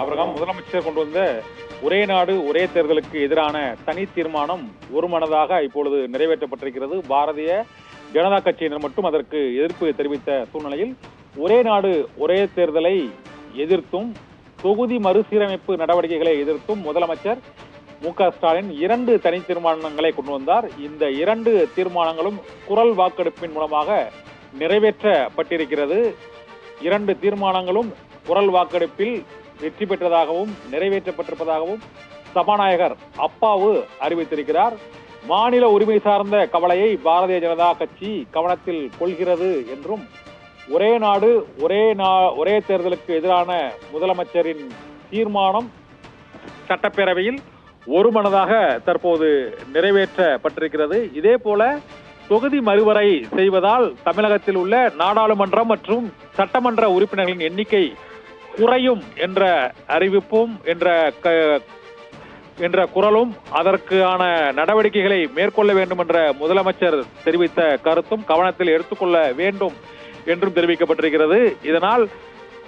அவர்கள் முதலமைச்சர் கொண்டு வந்த ஒரே நாடு ஒரே தேர்தலுக்கு எதிரான தனி தீர்மானம் ஒருமனதாக இப்பொழுது நிறைவேற்றப்பட்டிருக்கிறது. பாரதிய ஜனதா கட்சியினர் மட்டும் அதற்கு எதிர்ப்பு தெரிவித்த சூழ்நிலையில் ஒரே நாடு ஒரே தேர்தலை எதிர்த்தும் தொகுதி மறுசீரமைப்பு நடவடிக்கைகளை எதிர்த்தும் முதலமைச்சர் மு.க.ஸ்டாலின் 2 தனி தீர்மானங்களை கொண்டு வந்தார். இந்த 2 தீர்மானங்களும் குரல் வாக்கெடுப்பின் மூலமாக நிறைவேற்றப்பட்டிருக்கிறது. 2 தீர்மானங்களும் குரல் வாக்கெடுப்பில் வெற்றி பெற்றதாகவும் நிறைவேற்றப்பட்டிருப்பதாகவும் சபாநாயகர் அப்பாவு அறிவித்திருக்கிறார். மாநில உரிமை சார்ந்த கவலையை பாரதிய ஜனதா கட்சி கவனத்தில் கொள்கிறது என்றும் ஒரே நாடு ஒரே தேர்தலுக்கு எதிரான முதலமைச்சரின் தீர்மானம் சட்டப்பேரவையில் ஒருமனதாக தற்போது நிறைவேற்றப்பட்டிருக்கிறது. இதே போல தொகுதி மறுவரை செய்வதால் தமிழகத்தில் உள்ள நாடாளுமன்றம் மற்றும் சட்டமன்ற உறுப்பினர்களின் எண்ணிக்கை குறையும் என்ற அறிவிப்பும் என்ற குரலும் அதற்கான நடவடிக்கைகளை மேற்கொள்ள வேண்டும் என்ற முதலமைச்சர் தெரிவித்த கருத்தும் கவனத்தில் எடுத்துக்கொள்ள வேண்டும் என்றும் தெரிவிக்கப்பட்டிருக்கிறது. இதனால்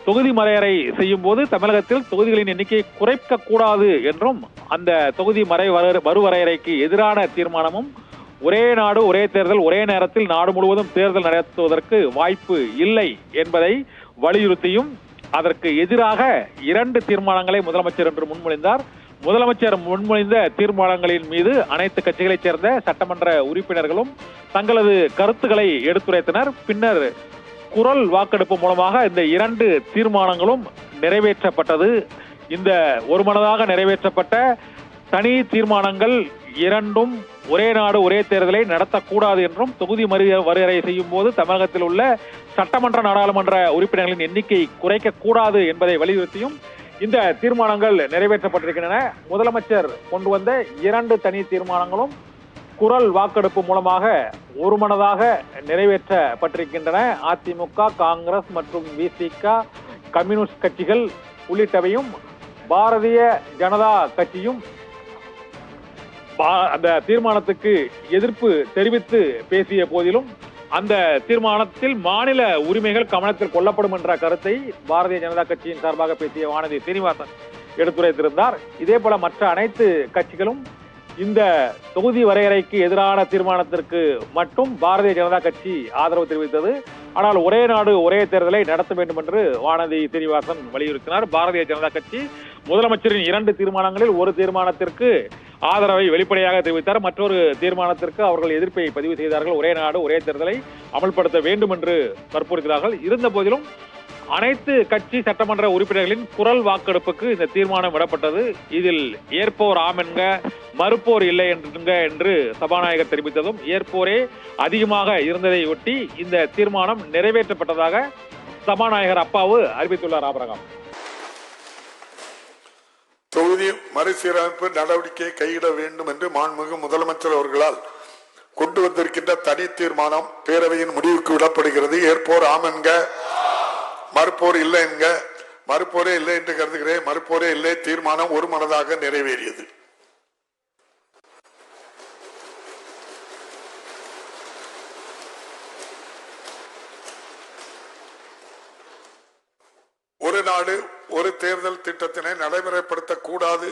தொகுதி மறையறை செய்யும் போது தமிழகத்தில் தொகுதிகளின் எண்ணிக்கையை குறைக்க கூடாது என்றும் அந்த தொகுதி மறுவரையறைக்கு எதிரான தீர்மானமும் ஒரே நாடு ஒரே தேர்தல் ஒரே நேரத்தில் நாடு முழுவதும் தேர்தல் நடத்துவதற்கு வாய்ப்பு இல்லை என்பதை வலியுறுத்தியும் அதற்கு எதிராக 2 தீர்மானங்களை முதலமைச்சர் என்று முன்மொழிந்தார். முதலமைச்சர் முன்மொழிந்த தீர்மானங்களின் மீது அனைத்து கட்சிகளைச் சேர்ந்த சட்டமன்ற உறுப்பினர்களும் தங்களது கருத்துக்களை எடுத்துரைத்தனர். பின்னர் குரல் வாக்கெடுப்பு மூலமாக இந்த 2 தீர்மானங்களும் நிறைவேற்றப்பட்டது. இந்த ஒருமனதாக நிறைவேற்றப்பட்ட தனி தீர்மானங்கள் 2ம் ஒரே நாடு ஒரே தேர்தலை நடத்தக்கூடாது என்றும் தொகுதி மறுவரையறை செய்யும் போது தமிழகத்தில் உள்ள சட்டமன்ற நாடாளுமன்ற உறுப்பினர்களின் எண்ணிக்கை குறைக்க கூடாது என்பதை வலியுறுத்தியும் இந்த தீர்மானங்கள் நிறைவேற்றப்பட்டிருக்கின்றன. முதலமைச்சர் கொண்டு வந்த 2 தனி தீர்மானங்களும் குரல் வாக்கெடுப்பு மூலமாக ஒருமனதாக நிறைவேற்றப்பட்டிருக்கின்றன. அதிமுக, காங்கிரஸ் மற்றும் விசிக, கம்யூனிஸ்ட் கட்சிகள் உள்ளிட்டவையும் பாரதிய ஜனதா கட்சியும் அந்த தீர்மானத்துக்கு எதிர்ப்பு தெரிவித்து பேசிய போதிலும் அந்த தீர்மானத்தில் மாநில உரிமைகள் கவனத்தில் கொள்ளப்படும் என்ற கருத்தை பாரதிய ஜனதா கட்சியின் சார்பாக பேசிய வானதி சீனிவாசன் எடுத்துரைத்திருந்தார். இதே போல மற்ற அனைத்து கட்சிகளும் இந்த தொகுதி வரையறைக்கு எதிரான தீர்மானத்திற்கு மட்டும் பாரதிய ஜனதா கட்சி ஆதரவு தெரிவித்தது. ஆனால் ஒரே நாடு ஒரே தேர்தலை நடத்த வேண்டும் என்று வானதி சீனிவாசன் வலியுறுத்தினார். பாரதிய ஜனதா கட்சி முதலமைச்சரின் 2 தீர்மானங்களில் ஒரு தீர்மானத்திற்கு ஆதரவை வெளிப்படையாக தெரிவித்தார். மற்றொரு தீர்மானத்திற்கு அவர்கள் எதிர்ப்பை பதிவு செய்தார்கள். ஒரே நாடு ஒரே தேர்தலை அமல்படுத்த வேண்டும் என்று வற்புறுத்தினார்கள். இருந்த போதிலும் அனைத்து கட்சி சட்டமன்ற உறுப்பினர்களின் குரல் வாக்கெடுப்புக்கு இந்த தீர்மானம் விடப்பட்டது. இதில் ஏற்போர் ஆம் என்க மறுப்போர் இல்லை என்று சபாநாயகர் தெரிவித்ததும் ஏற்போரே அதிகமாக இருந்ததை ஒட்டி இந்த தீர்மானம் நிறைவேற்றப்பட்டதாக சபாநாயகர் அப்பாவு அறிவித்துள்ளார். ஆபரகம் தொகுதி மறுசீரமைப்பு நடவடிக்கையை கையிட வேண்டும் என்று மாண்புமிகு முதலமைச்சர் அவர்களால் கொண்டு வந்திருக்கின்ற தனி தீர்மானம் பேரவையின் முடிவுக்கு விடப்படுகிறது. ஏற்போர் ஆம் என்க மறுப்போர் இல்லை என்க. மறுப்போரே இல்லை என்று கருதுகிறேன். மறுப்போரே இல்லை. தீர்மானம் ஒருமனதாக நிறைவேறியது. ஒரு நாடு ஒரு தேர்தல் திட்டத்தினை நடைமுறைப்படுத்தக்கூடாது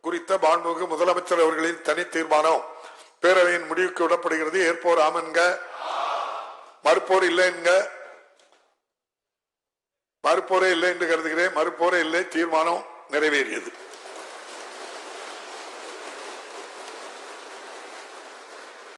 குறித்த மாண்புமிகு முதலமைச்சர் அவர்களின் தனி தீர்மானம் பேரவையின் முடிவுக்கு விடப்படுகிறது. ஏற்போர் ஆம் என்க. மறுப்போர் இல்லை என்க. மறுப்போரே இல்லை என்று கருதுகிறேன். மறுப்போரே இல்லை. தீர்மானம் நிறைவேறியது.